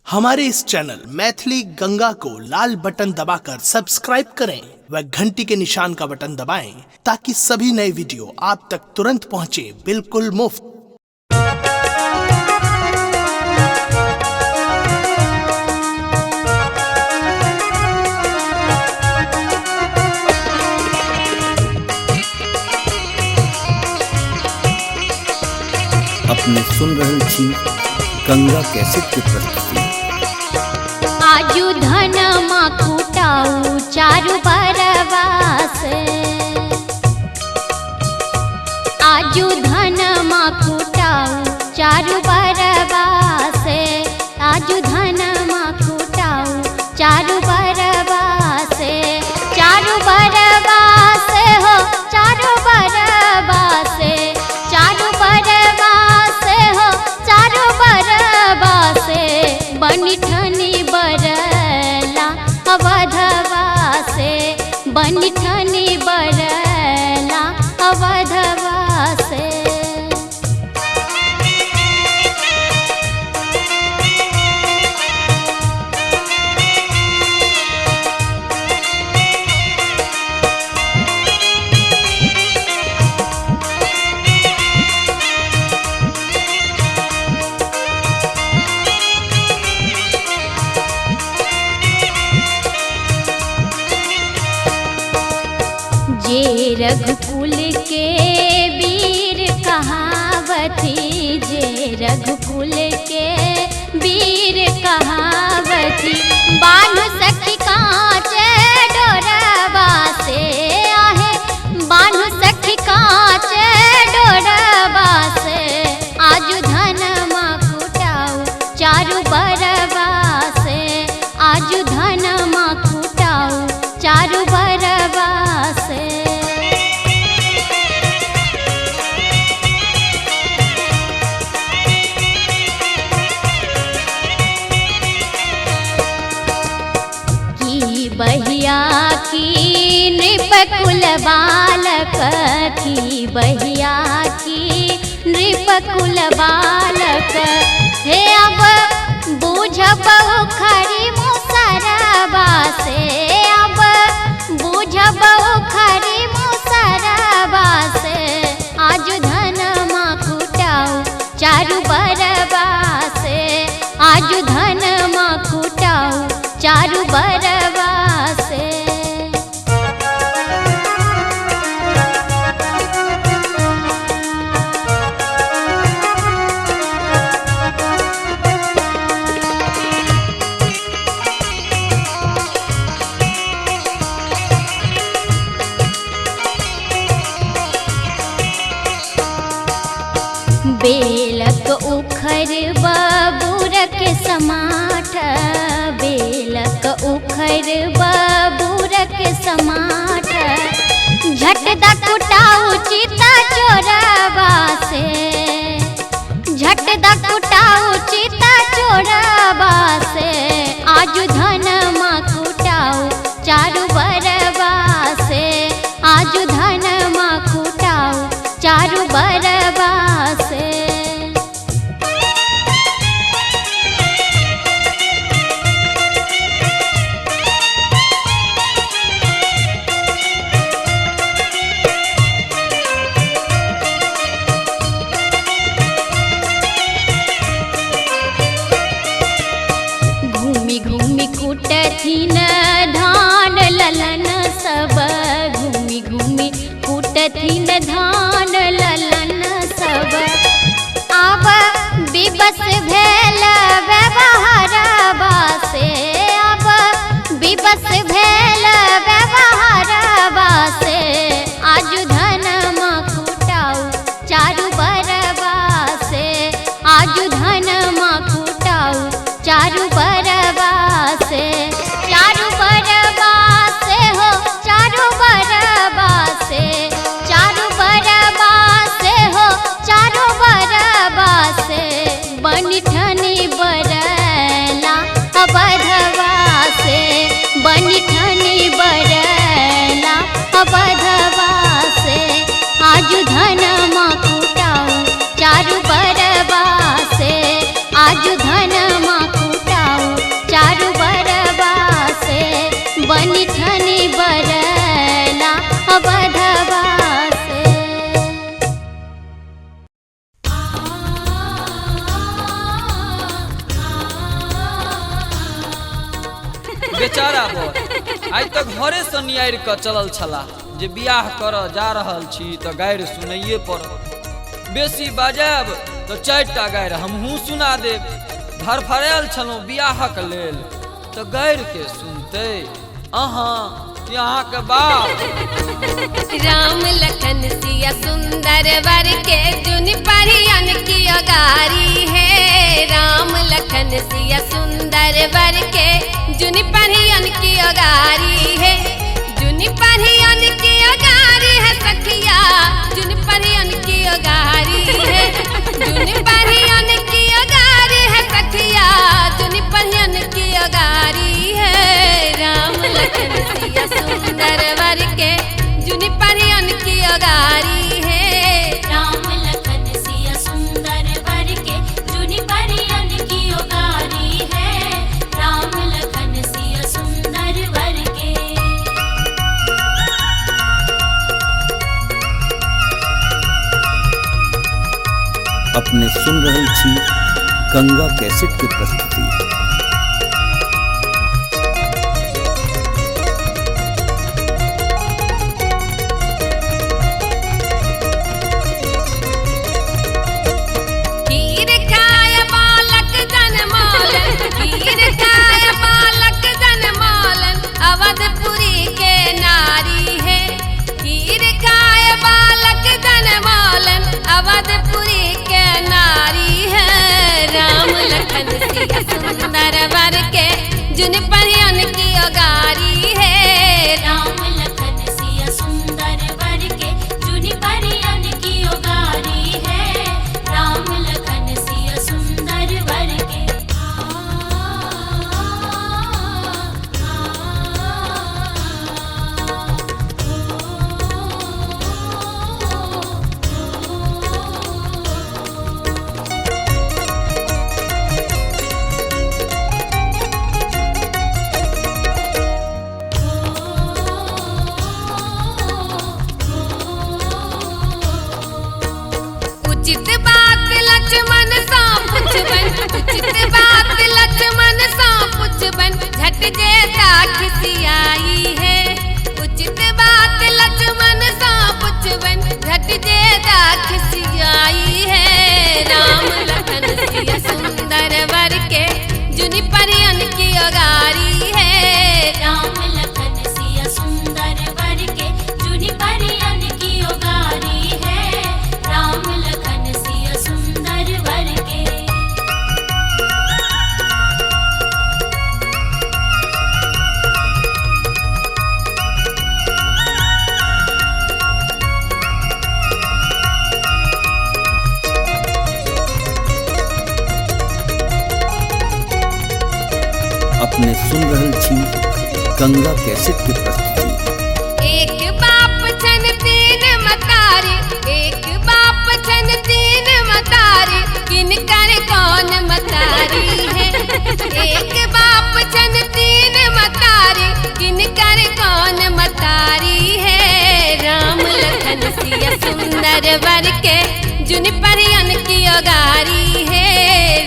हमारे इस चैनल मैथिली गंगा को लाल बटन दबाकर सब्सक्राइब करें व घंटी के निशान का बटन दबाएं ताकि सभी नए वीडियो आप तक तुरंत पहुंचे बिल्कुल मुफ्त। अपने सुन रहल छी गंगा कैसेट के प्रस्तुति। आजू धन मा खूटाऊ चारु बरवास, आजू धन मा खूटाऊ चारु बरवास, आजू धन मा खूटाऊ चारु बरवास, चारु बरवास हो चारु बरवास, चारु बरवास हो चारु बरवास, बनिठनी बरला अवधवा से, बनिठनी बरला अवधवा से। जे रघुकुल के वीर कहावती, जे रघुकुल के वीर कहावती, बानु सखी कांचे डोरवा से आहे, बानु सखी कांचे डोरवा से, आजू धन मा खूटाऊ चारु बरवा से, आजू धन मा खूटाऊ चारु बरवा से। बहिया की नृपकुल बालक, की बहिया की नृपकुल बालक, हे अब बूझब खरी मुसरवा से, अब बूझब खरी मुसरवा से, आज धन मा खूटाऊ चारु बरवा से, आज धन मा खूटाऊ चारु बरवा से। बेलक उखर बबूरक समाठ, बेलक उखर बबूरक समाठ, झट द कुटाऊ चिता चोरवा से, झट द कुटाऊ चिता चोरवा से, आजू धन मा खूटाऊ चारु बरवा से, आजू धन मा खूटाऊ चारु बरवा से। घूमी घूमी कूटथिन धान ललन सब, घूमी घूमी कूटथिन धान ललन सब, आब विवश भेल व्यवहारवा से, अब विवश भेल व्यवहारवा से, आजू धन मा खूटाऊ चारु बरवा से, आजू धन मा खूटाऊ चारु बरवा से, चारु बरवा से हो चारु बरवा से, चारु बरवा से हो चारु बरवा से, बनिठनी बरला अवधवा से, बनिठनी बरला अवधवा से, आजू धन मा खूटाऊ चारु बरवा से, आजू धन मा खूटाऊ बेचारा बर आई तक घरे से नियार के चलल छला जे बियाह कर जा रहल छी तो गारि सुनाइए पड़ बेसी बाजाब तो 4टा गारि हमहूँ सुना देब धरफरायल छलहुँ बियाहक लेल तो गारि के सुनते अहाँ यहाँ के बाप राम लखन सिया सुंदर वर के जुन परियन की अगारी है। राम लखन सिया सुंदर वर के जुन परियन की अगारी है। जुन परियन की अगारी है सखिया जुन परियन की अगारी है। जुन परियन की अगारी है सखिया जुन परियन की अगारी है। राम लखन सिया सुंदर वर के जुन परियन की अगारी है। राम लखन सिया सुंदर वर के जुन परियन की अगारी है। राम लखन सिया सुंदर वर के अपने सुन रहल छी गंगा कैसेट की प्रस्तुति। खीर खाय बालक जनमालन खीर खाय बालक जनमालन अवधपुरी के नारी है। खीर खाय बालक जनमालन अवधपुरी के नारी है। राम लखन सिया सुंदर वर के जुन परियन की अगारी है। राम लखन सिया सुंदर वर के जुन परियन की अगारी है। राम लखन सिया सुंदर वर के उचित बात लक्ष्मण सा पुछबन उचित बात लक्ष्मण सा पुछबन झट जेता खिसियाई है। उचित बात लक्ष्मण सा पुछबन झट जेता खिसियाई है। राम लखन सिया सुंदर वर के जुन परियन की अगारी है। राम लखन सिया सुंदर वर के जुन परियन की अगारी है। राम लखन सिया सुंदर वर के अपने सुन रहल छी गंगा कैसेट की प्रस्तुति। एक बाप छन तीन मतारी एक बाप छन तीन मतारी किनकर कौन मतारी है। एक बाप छन तीन मतारी किनकर कौन मतारी है। राम लखन सिया सुंदर वर के जुन परियन की अगारी है।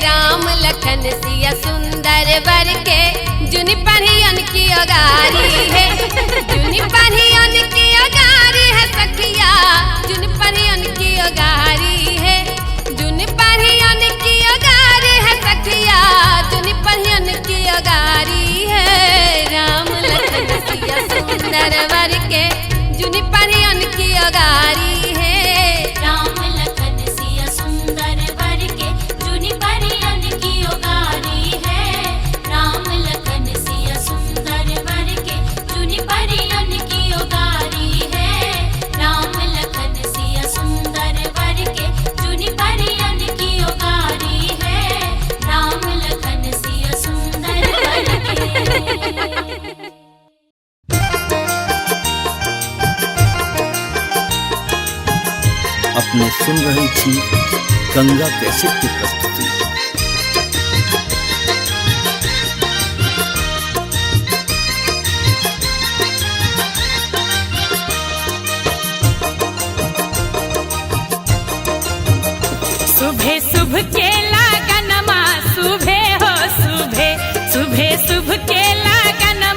राम लखन सिया सुंदर वर के जुन परियन की अगारी है। जुन परियन की अगारी है सखिया जुन परियन की अगारी है। जुन परियन की अगारी है सखिया जुन परियन की अगारी है। राम लखन सिया सुंदर वर के जुन परियन की अगारी है। राम लखन सिया सुंदर वर के जुन परियन की अगारी है। राम लखन सिया सुंदर वर के जुन परियन की अगारी है। राम लखन सिया सुंदर वर के जुन परियन की अगारी है। राम लखन सिया सुंदर वर के अपने सुन रहल छी गंगा कैसेट की प्रस्तुति। सुबह शुभ के लगनमा सुबह हो सुबह सुबह शुभ के लगनमा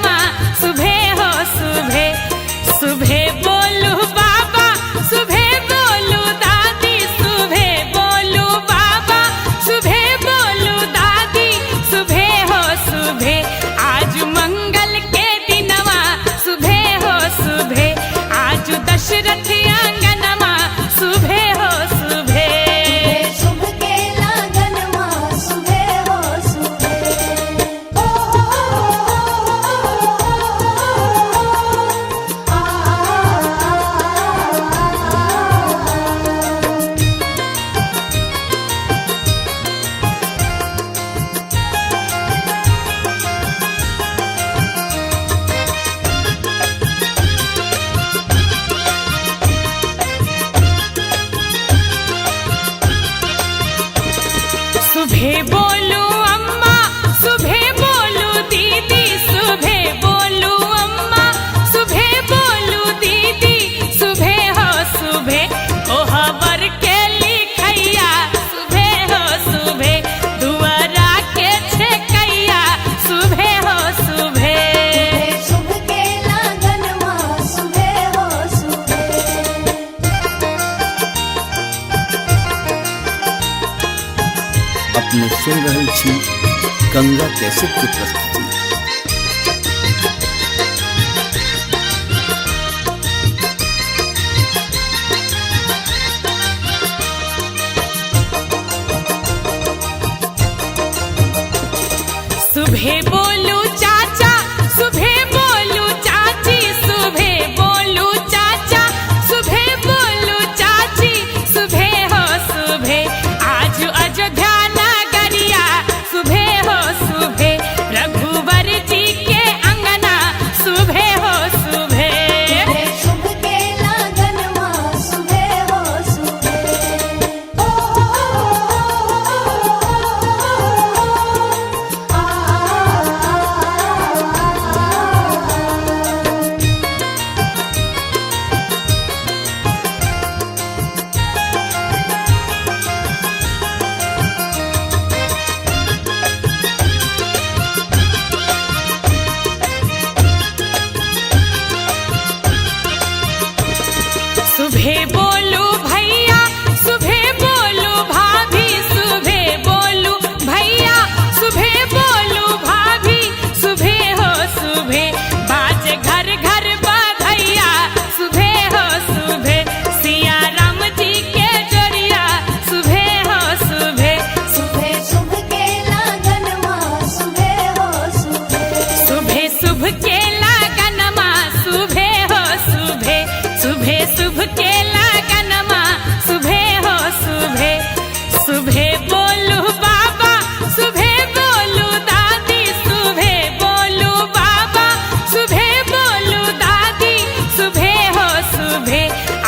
गंगा कैसेट की प्रस्तुति। सुबह बोलू चाचा, सुबह बोलू चाची, सुबह बोलू चाचा, सुबह बोलू चाची, सुबह हो सुबह आज अयोध्या नगरिया, सुबह हो सुबह रघुवर जी के अंगना, सुबह हो सुबह शुभ के लगन माँ सुबह हो सुबह। सुबह बोलू भैया, सुबह बोलू भाभी, सुबह बोलू भैया, सुबह बोलू भाभी, सुबह हो सुबह बाजे घर घर बधैया, सुबह हो सुबह सिया राम जी के जोड़िया, सुबह हो सुबह सुबह शुभ के लगन माँ सुबह हो सुबह। सुबह शुभ के लगन माँ सुबह हो सुबह, सुबह शुभ के लगन माँ सुबह हो सुबह। सुबह बोलू बाबा, सुबह बोलू दादी, सुबह बोलू बाबा, सुबह बोलू दादी, सुबह हो सुबह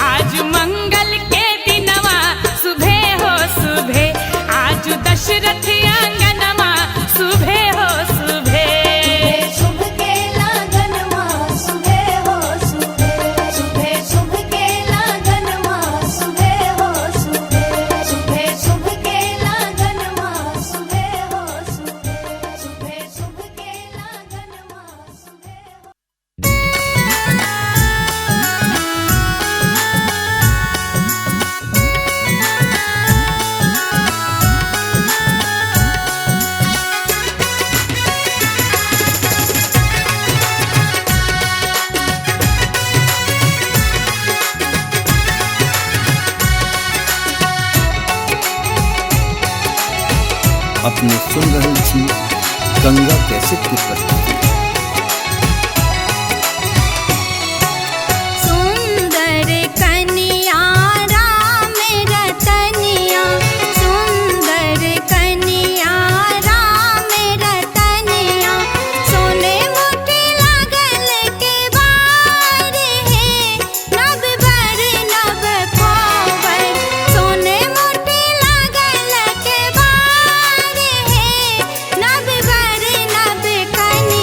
आज मंगल के दिनवा, सुबह हो सुबह आज दशरथ आंगनमा, सुबह हो सुबह शुभ के लगन माँ सुबह हो सुबह। सुबह शुभ के लगन माँ सुबह हो सुबह। सुबह शुभ के लगन माँ सुबह हो सुबह। सुबह शुभ के लगन माँ सुबह हो। अपने सुन रहल छी गंगा कैसेट की प्रस्तुति। सुंदर कन्या राम रतनिया, सुंदर कन्या राम रतनिया, सोने मोती लागल के बार है, नभ बर नभ पावर, सोने मोती लागल के बार है, नभ बर नभ कन्या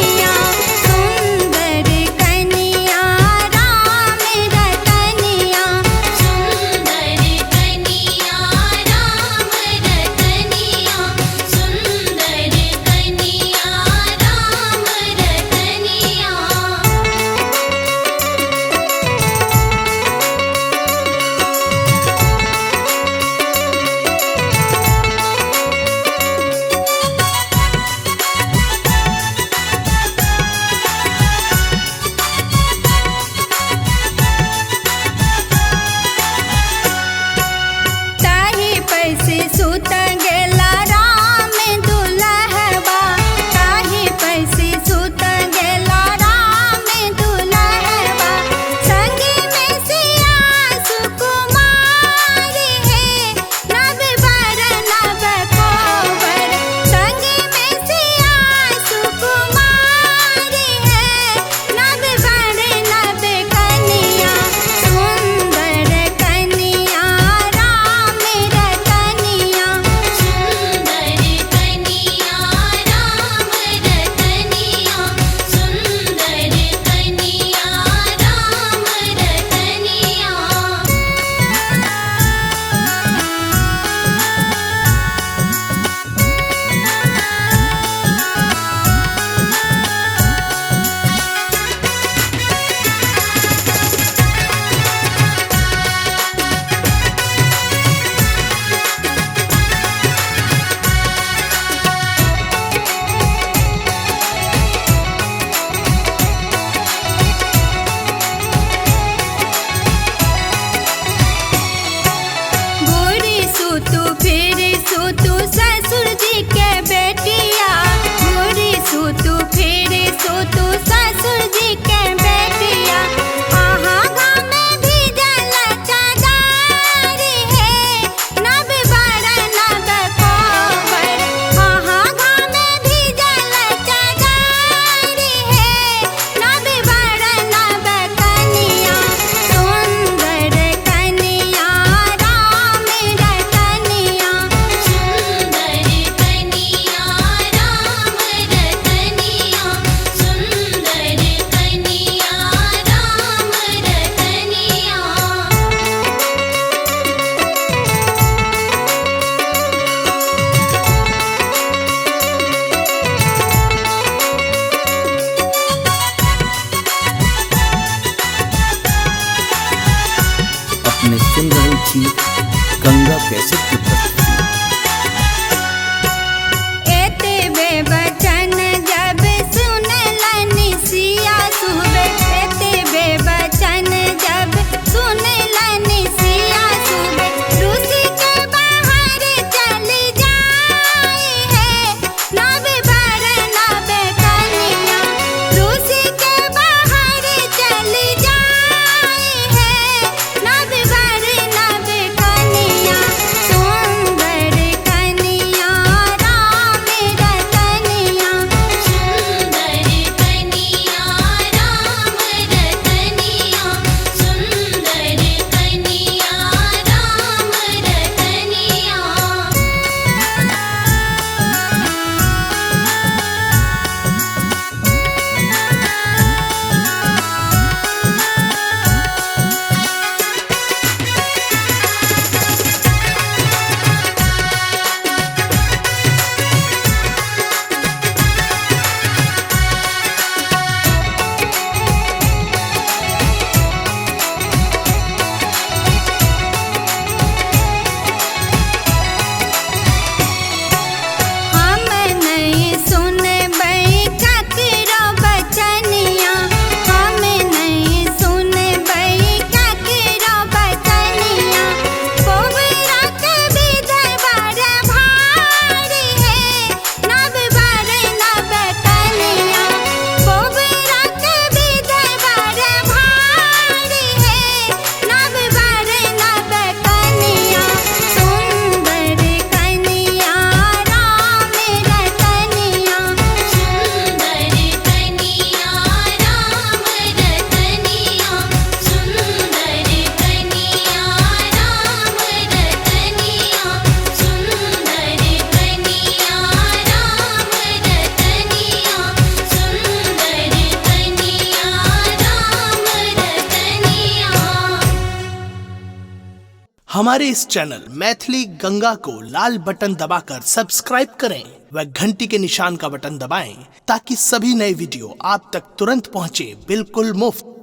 हमारे इस चैनल मैथिली गंगा को लाल बटन दबाकर सब्सक्राइब करें व घंटी के निशान का बटन दबाएं ताकि सभी नए वीडियो आप तक तुरंत पहुंचे बिल्कुल मुफ्त।